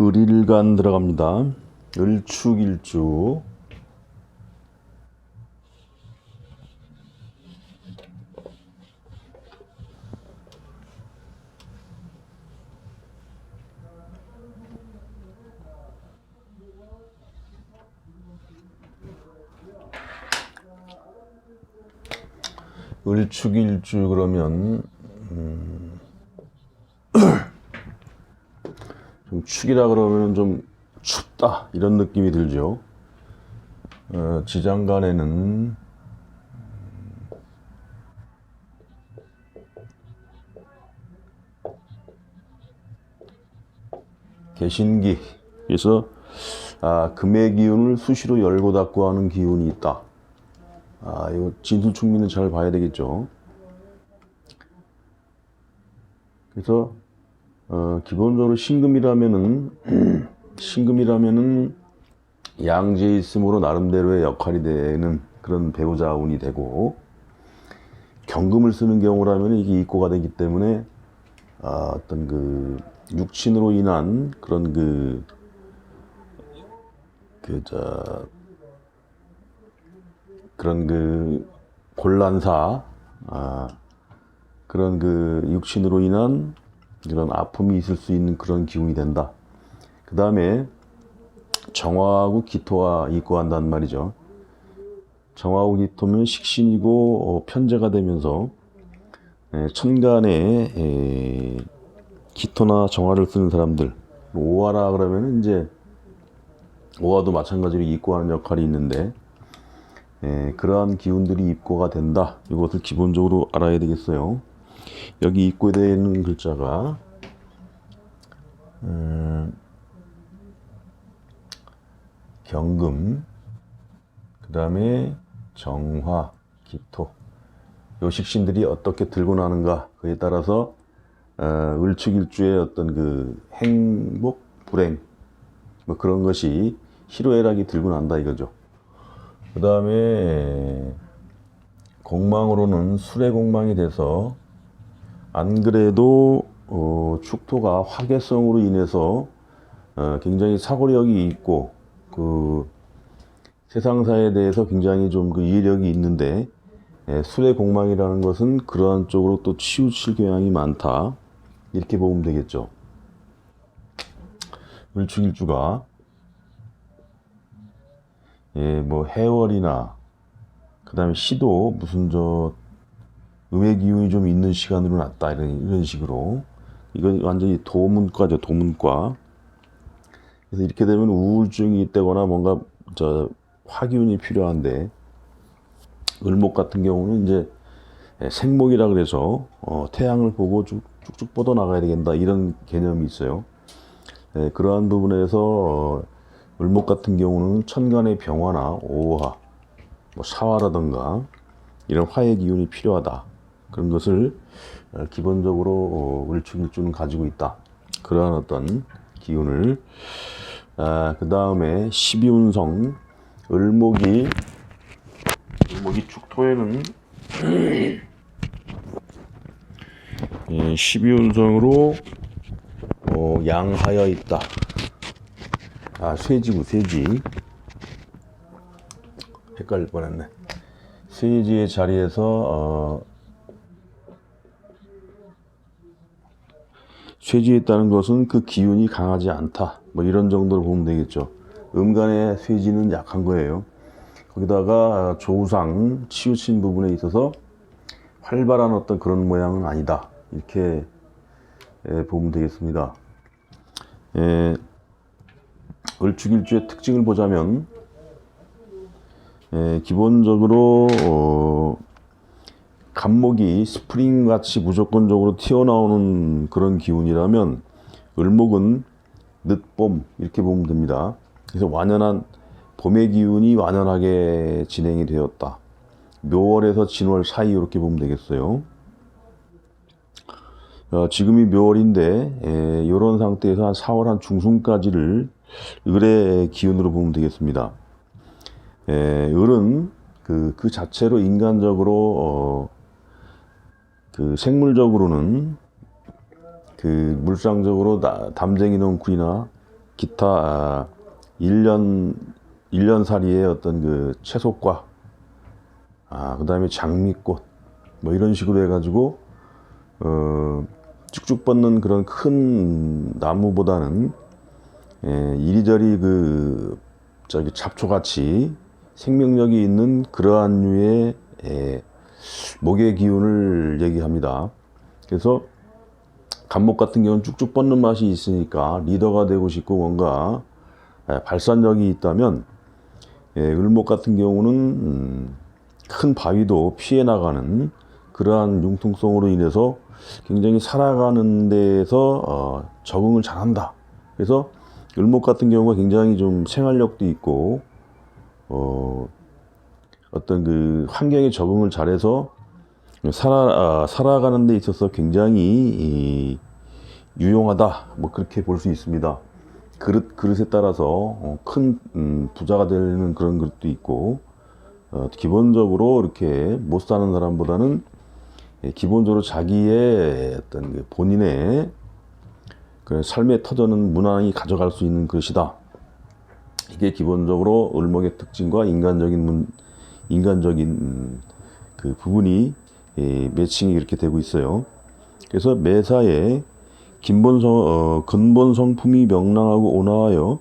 을일간 들어갑니다. 을축일주. 을축일주 그러면 좀 축이라 그러면 좀 춥다 이런 느낌이 들죠. 지장간에는 개신기, 그래서 금의 기운을 수시로 열고 닫고 하는 기운이 있다. 이거 진술충미는 잘 봐야 되겠죠. 그래서 기본적으로 신금이라면은 양지에 있으므로 나름대로의 역할이 되는 그런 배우자 운이 되고, 경금을 쓰는 경우라면 이게 입고가 되기 때문에 어떤 그 육친으로 인한 그런 그런 그 곤란사, 그런 그 육친으로 인한 이런 아픔이 있을 수 있는 그런 기운이 된다. 그 다음에 정화하고 기토가 입고한단 말이죠. 정화하고 기토면 식신이고 편재가 되면서 천간에 기토나 정화를 쓰는 사람들, 오화라 그러면 이제 오화도 마찬가지로 입고하는 역할이 있는데, 그러한 기운들이 입고가 된다. 이것을 기본적으로 알아야 되겠어요. 여기 입고되어 있는 글자가 경금, 그 다음에 정화, 기토, 요 식신들이 어떻게 들고 나는가, 그에 따라서 을축일주의 어떤 그 행복, 불행, 뭐 그런 것이 희로애락이 들고 난다 이거죠. 그 다음에 공망으로는 술의 공망이 돼서, 안 그래도 축토가 화개성으로 인해서 굉장히 사고력이 있고 그 세상사에 대해서 굉장히 좀 그 이해력이 있는데, 술의 공망이라는 것은 그러한 쪽으로 또 치우칠 경향이 많다, 이렇게 보면 되겠죠. 을축일주가 뭐 해월이나 그 다음에 시도 무슨 음의 기운이 좀 있는 시간으로 났다, 이런 식으로. 이건 완전히 도문과죠, 도문과. 그래서 이렇게 되면 우울증이 있다거나 뭔가 화기운이 필요한데, 을목 같은 경우는 이제 생목이라 그래서 태양을 보고 쭉쭉 뻗어 나가야 되겠다, 이런 개념이 있어요. 그러한 부분에서 을목 같은 경우는 천간의 병화나 오화, 뭐 사화라든가 이런 화의 기운이 필요하다, 그런 것을 기본적으로 을축일주는 가지고 있다. 그러한 어떤 기운을, 그 다음에 12운성 을목이 축토에는 12운성으로 양하여 있다. 쇠지구, 쇠지. 헷갈릴 뻔했네. 쇠지의 자리에서 쇠지에 있다는 것은 그 기운이 강하지 않다, 뭐 이런 정도로 보면 되겠죠. 음간의 쇠지는 약한 거예요. 거기다가 조우상, 치우친 부분에 있어서 활발한 어떤 그런 모양은 아니다, 이렇게 보면 되겠습니다. 을축일주의 특징을 보자면, 기본적으로 간목이 스프링같이 무조건적으로 튀어나오는 그런 기운이라면, 을목은 늦봄, 이렇게 보면 됩니다. 그래서 완연한 봄의 기운이 완연하게 진행이 되었다. 묘월에서 진월 사이, 이렇게 보면 되겠어요. 지금이 묘월인데 이런 상태에서 한 4월 한 중순까지를 을의 기운으로 보면 되겠습니다. 을은 그 자체로 인간적으로 그 생물적으로는 그 물상적으로 담쟁이 넝쿨이나 기타 1년살이의 어떤 그 채소과 그 다음에 장미꽃 뭐 이런 식으로 해가지고 쭉쭉 뻗는 그런 큰 나무보다는 이리저리 그 저기 잡초같이 생명력이 있는 그러한 류의 목의 기운을 얘기합니다. 그래서 감목 같은 경우는 쭉쭉 뻗는 맛이 있으니까 리더가 되고 싶고 뭔가 발산력이 있다면, 을목 같은 경우는 큰 바위도 피해 나가는 그러한 융통성으로 인해서 굉장히 살아가는 데에서 적응을 잘한다. 그래서 을목 같은 경우가 굉장히 좀 생활력도 있고 어떤 그 환경에 적응을 잘해서 살아가는 데 있어서 굉장히 유용하다. 뭐 그렇게 볼 수 있습니다. 그릇에 따라서 큰 부자가 되는 그런 그릇도 있고, 기본적으로 이렇게 못 사는 사람보다는 기본적으로 자기의 어떤 그 본인의 그 삶의 터전은 무난히 가져갈 수 있는 그릇이다. 이게 기본적으로 을목의 특징과 인간적인 그 부분이 매칭이 이렇게 되고 있어요. 그래서 매사에 근본 성품이 명랑하고 온화하여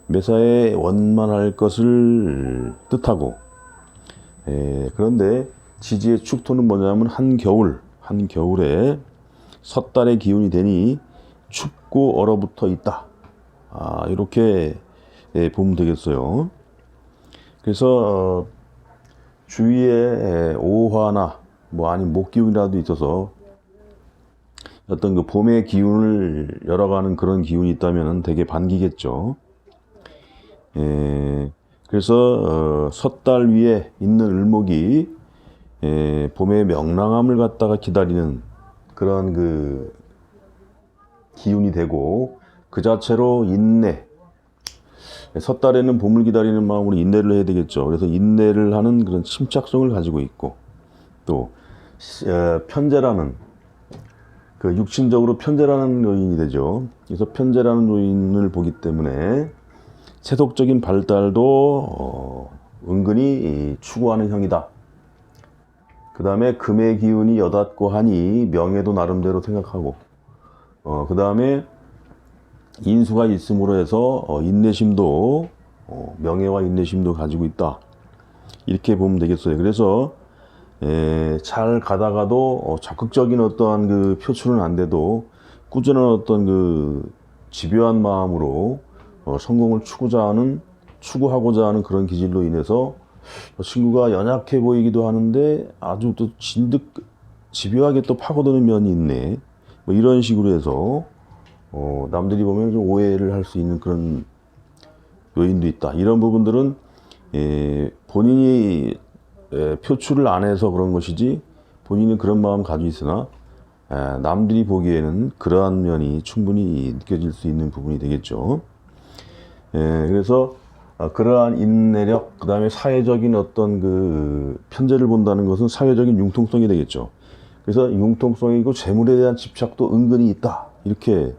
매사에 원만할 것을 뜻하고, 그런데 지지의 축토는 뭐냐면 한겨울에 섣달의 기운이 되니 춥고 얼어붙어 있다. 이렇게 보면 되겠어요. 그래서 주위에 오화나 뭐 아니면 목기운이라도 있어서 어떤 그 봄의 기운을 열어가는 그런 기운이 있다면 되게 반기겠죠. 그래서 섣달 위에 있는 을목이 봄의 명랑함을 갖다가 기다리는 그런 그 기운이 되고, 그 자체로 인내, 섣달에는 봄을 기다리는 마음으로 인내를 해야 되겠죠. 그래서 인내를 하는 그런 침착성을 가지고 있고, 또 편재라는 그 육신적으로 편재라는 요인이 되죠. 그래서 편재라는 요인을 보기 때문에 세속적인 발달도 은근히 추구하는 형이다. 그 다음에 금의 기운이 여닫고 하니 명예도 나름대로 생각하고, 그 다음에 인수가 있음으로 해서 인내심도 명예와 인내심도 가지고 있다. 이렇게 보면 되겠어요. 그래서 잘 가다가도 적극적인 어떠한 그 표출은 안 돼도 꾸준한 어떤 그 집요한 마음으로 성공을 추구하고자 하는 그런 기질로 인해서 친구가 연약해 보이기도 하는데 아주 또 집요하게 또 파고드는 면이 있네. 뭐 이런 식으로 해서 남들이 보면 좀 오해를 할 수 있는 그런 요인도 있다. 이런 부분들은 본인이 표출을 안 해서 그런 것이지 본인은 그런 마음 가지고 있으나 남들이 보기에는 그러한 면이 충분히 느껴질 수 있는 부분이 되겠죠. 그래서 그러한 인내력, 그 다음에 사회적인 어떤 그 편재를 본다는 것은 사회적인 융통성이 되겠죠. 그래서 융통성이고 재물에 대한 집착도 은근히 있다. 이렇게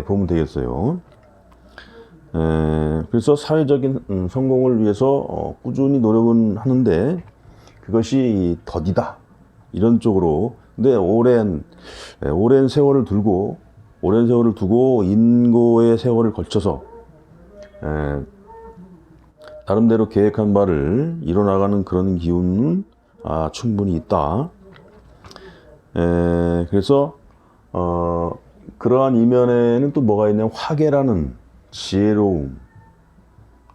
보면 되겠어요. 그래서 사회적인 성공을 위해서 꾸준히 노력은 하는데 그것이 덫이다. 이런 쪽으로. 근데 오랜 세월을 두고 인고의 세월을 걸쳐서 나름대로 계획한 바를 이뤄나가는 그런 기운은 충분히 있다. 그래서 그러한 이면에는 또 뭐가 있냐면 화계라는 지혜로움,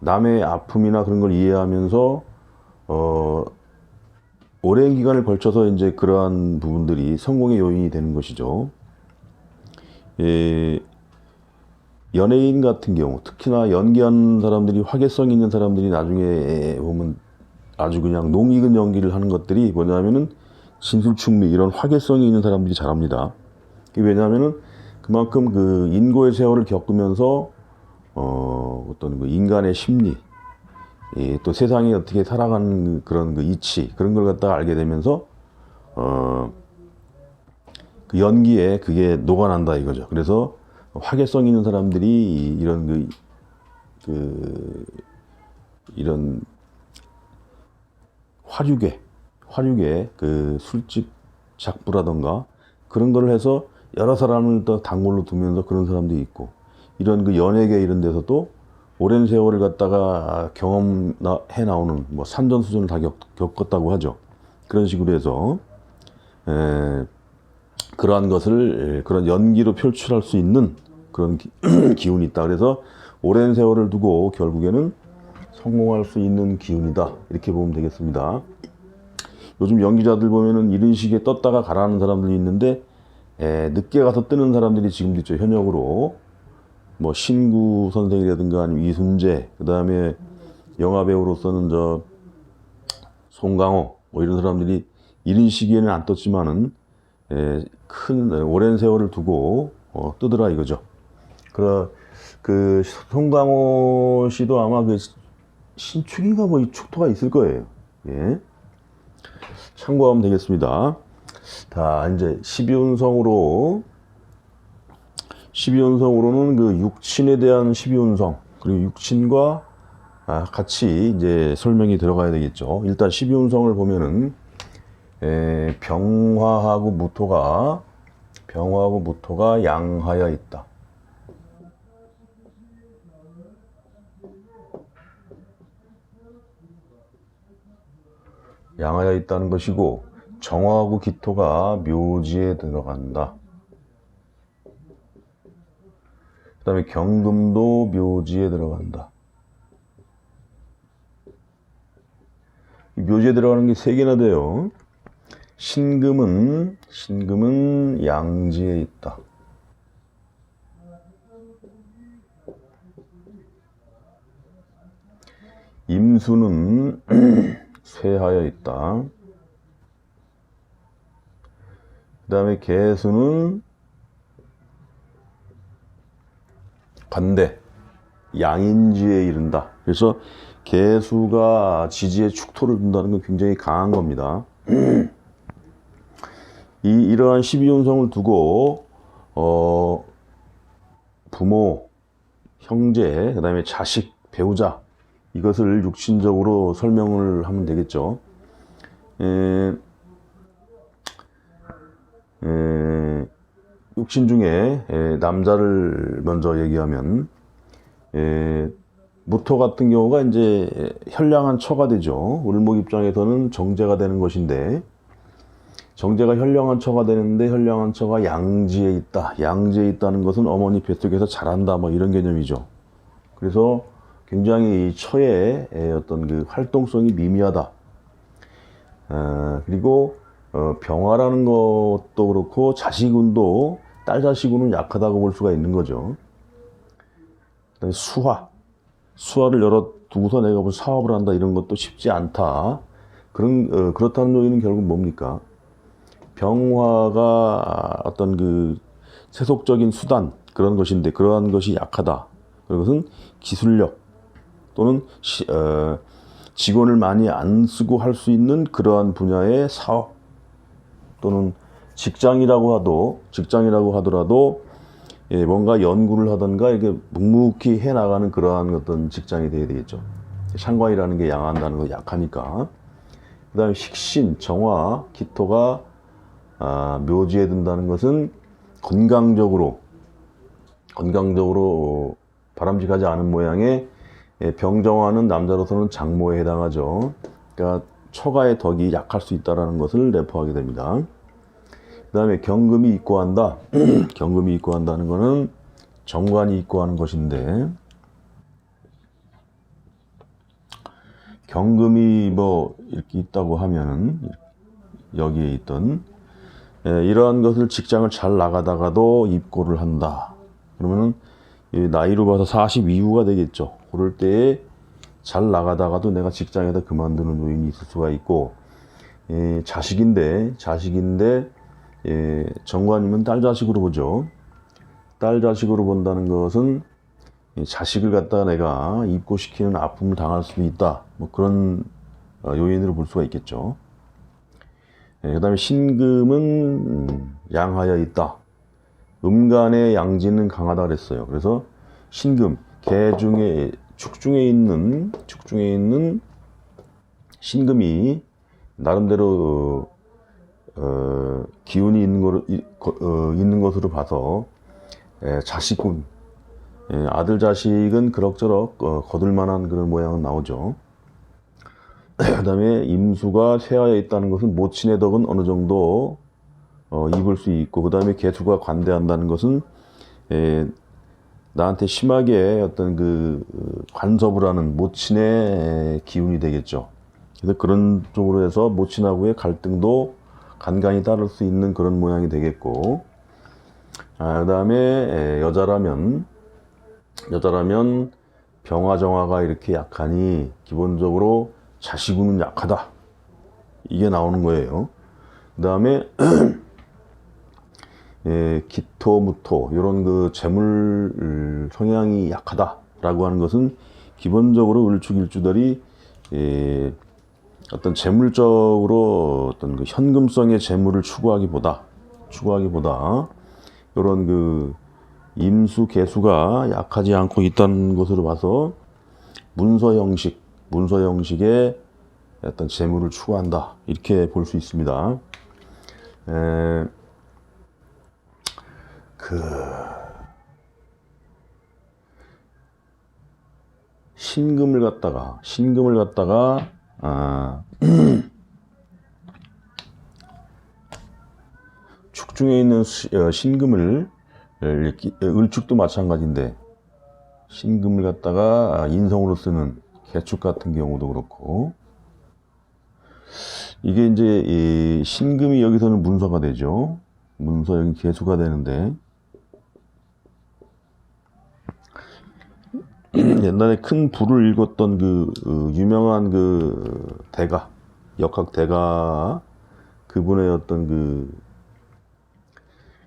남의 아픔이나 그런 걸 이해하면서 오랜 기간을 걸쳐서 이제 그러한 부분들이 성공의 요인이 되는 것이죠. 연예인 같은 경우, 특히나 연기하는 사람들이, 화개성 있는 사람들이 나중에 보면 아주 그냥 농익은 연기를 하는 것들이 뭐냐면은 진술충미, 이런 화개성이 있는 사람들이 잘합니다. 왜냐하면은 그만큼 그 인고의 세월을 겪으면서 어떤 그 인간의 심리, 또 세상이 어떻게 살아가는 그런 그 이치, 그런 걸 갖다가 알게 되면서 그 연기에 그게 녹아난다 이거죠. 그래서 화개성 있는 사람들이 이런 이런 화류계 그 술집 작부라던가 그런 거를 해서 여러 사람을 또 단골로 두면서 그런 사람들이 있고, 이런 그 연예계 이런 데서도 오랜 세월을 갖다가 경험해 나오는 뭐 산전수전을 다 겪었다고 하죠. 그런 식으로 해서 그러한 것을 그런 연기로 표출할 수 있는 그런 기운이 있다. 그래서 오랜 세월을 두고 결국에는 성공할 수 있는 기운이다, 이렇게 보면 되겠습니다. 요즘 연기자들 보면은 이런 식의 떴다가 가라앉는 사람들이 있는데, 늦게 가서 뜨는 사람들이 지금도 있죠. 현역으로 뭐 신구 선생이라든가 아니면 이순재, 그 다음에 영화 배우로서는 저 송강호 뭐 이런 사람들이 이런 시기에는 안 떴지만은 큰 오랜 세월을 두고 뜨더라 이거죠. 그 송강호 씨도 아마 그 신축인가 뭐 이 축토가 있을 거예요. 예. 참고하면 되겠습니다. 자, 이제 12운성으로는 그 육친에 대한 12운성, 그리고 육친과 같이 이제 설명이 들어가야 되겠죠. 일단 12운성을 보면은 병화하고 무토가 양하여 있다. 양하여 있다는 것이고, 정화하고 기토가 묘지에 들어간다. 그 다음에 경금도 묘지에 들어간다. 묘지에 들어가는 게 3개나 돼요. 신금은 양지에 있다. 임수는 쇠하여 있다. 그 다음에 개수는 관대, 양인지에 이른다. 그래서 개수가 지지에 축토를 둔다는 건 굉장히 강한 겁니다. 이러한 12운성을 두고 부모, 형제, 그 다음에 자식, 배우자, 이것을 육신적으로 설명을 하면 되겠죠. 육신 중에 남자를 먼저 얘기하면 무토 같은 경우가 이제 현량한 처가 되죠. 을목 입장에서는 정제가 되는 것인데, 정제가 현량한 처가 되는데 현량한 처가 양지에 있다. 양지에 있다는 것은 어머니 뱃속에서 자란다, 뭐 이런 개념이죠. 그래서 굉장히 이 처의 어떤 그 활동성이 미미하다. 그리고 병화라는 것도 그렇고 자식운도 딸 자식운은 약하다고 볼 수가 있는 거죠. 그다음에 수화를 열어 두고서 내가 뭐 사업을 한다 이런 것도 쉽지 않다. 그렇다는 요인은 결국 뭡니까? 병화가 어떤 그 세속적인 수단 그런 것인데, 그러한 것이 약하다. 그것은 기술력 또는 직원을 많이 안 쓰고 할 수 있는 그러한 분야의 사업, 또는 직장이라고 하더라도 뭔가 연구를 하던가 이렇게 묵묵히 해나가는 그러한 어떤 직장이 되어야 되겠죠. 상관이라는 게 양한다는 거 약하니까. 그 다음에 식신, 정화, 기토가 묘지에 든다는 것은 건강적으로 바람직하지 않은 모양의 병정화는 남자로서는 장모에 해당하죠. 그러니까 처가의 덕이 약할 수 있다는 것을 내포하게 됩니다. 그 다음에 경금이 입고한다. 경금이 입고한다는 것은 정관이 입고하는 것인데, 경금이 뭐 이렇게 있다고 하면은 여기에 있던 이러한 것을 직장을 잘 나가다가도 입고를 한다. 그러면은 나이로 봐서 40 이후가 되겠죠. 그럴 때에 잘 나가다가도 내가 직장에다 그만두는 요인이 있을 수가 있고, 자식인데 정관이면 딸 자식으로 보죠. 딸 자식으로 본다는 것은 자식을 갖다가 내가 입고시키는 아픔을 당할 수도 있다. 뭐 그런 요인으로 볼 수가 있겠죠. 그 다음에 신금은 양하여 있다. 음간의 양지는 강하다 그랬어요. 그래서 신금, 개 중에 축 중에 있는 신금이 나름대로 기운이 있는 것으로 봐서 자식군, 아들 자식은 그럭저럭 거둘 만한 그런 모양은 나오죠. 그 다음에 임수가 쇠하에 있다는 것은 모친의 덕은 어느 정도 입을 수 있고, 그 다음에 개수가 관대한다는 것은 나한테 심하게 어떤 그 간섭을 하는 모친의 기운이 되겠죠. 그래서 그런 쪽으로 해서 모친하고의 갈등도 간간히 따를 수 있는 그런 모양이 되겠고, 그 다음에 여자라면 병화정화가 이렇게 약하니 기본적으로 자식운은 약하다, 이게 나오는 거예요. 그 다음에 기토무토 이런 그 재물 성향이 약하다라고 하는 것은 기본적으로 을축일주들이 어떤 재물적으로 어떤 그 현금성의 재물을 추구하기보다 이런 그 임수 개수가 약하지 않고 있다는 것으로 봐서 문서 형식의 어떤 재물을 추구한다, 이렇게 볼 수 있습니다. 신금을 갖다가 축중에 있는 신금을, 을축도 마찬가지인데 신금을 갖다가 인성으로 쓰는 개축 같은 경우도 그렇고, 이게 이제 이 신금이 여기서는 문서가 되죠. 문서 여기 개수가 되는데, 옛날에 큰 부를 읽었던 그 유명한 그 대가, 역학 대가, 그분의 어떤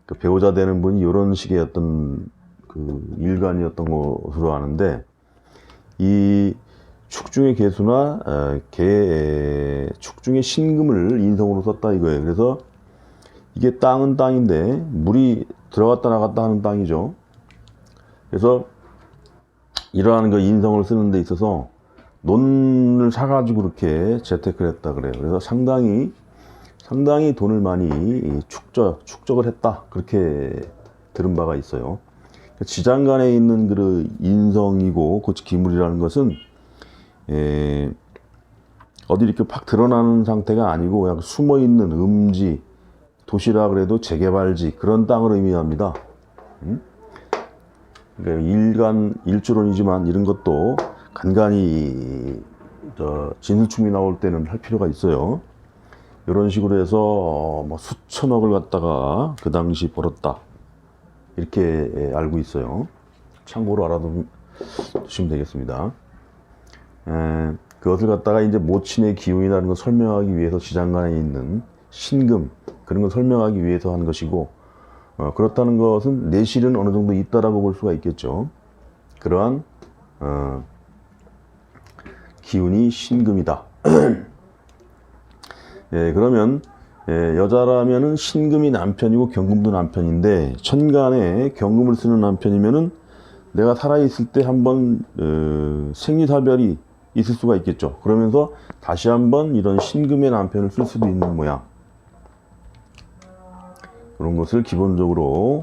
그 배우자 되는 분이 이런 식의 어떤 그 일관이었던 것으로 아는데, 이 축중의 개수나 축중의 신금을 인성으로 썼다 이거예요. 그래서 이게 땅은 땅인데 물이 들어갔다 나갔다 하는 땅이죠. 그래서 이러한 그 인성을 쓰는 데 있어서 논을 사가지고 그렇게 재테크를 했다 그래요. 그래서 상당히 돈을 많이 축적을 했다, 그렇게 들은 바가 있어요. 지장간에 있는 그 인성이고 그 기물이라는 것은 어디 이렇게 팍 드러나는 상태가 아니고 그냥 숨어있는 음지, 도시라 그래도 재개발지, 그런 땅을 의미합니다. 그러니까 일주론이지만 이런 것도 간간히 진수충이 나올 때는 할 필요가 있어요. 이런 식으로 해서 뭐 수천억을 갖다가 그 당시 벌었다, 이렇게 알고 있어요. 참고로 알아두시면 되겠습니다. 그것을 갖다가 이제 모친의 기운이라는 걸 설명하기 위해서 지장간에 있는 신금, 그런 걸 설명하기 위해서 한 것이고, 그렇다는 것은 내실은 어느 정도 있다라고 볼 수가 있겠죠. 그러한 기운이 신금이다. 그러면 여자라면은 신금이 남편이고 경금도 남편인데, 천간에 경금을 쓰는 남편이면은 내가 살아있을 때 한번 생리사별이 있을 수가 있겠죠. 그러면서 다시 한번 이런 신금의 남편을 쓸 수도 있는 모양, 그런 것을 기본적으로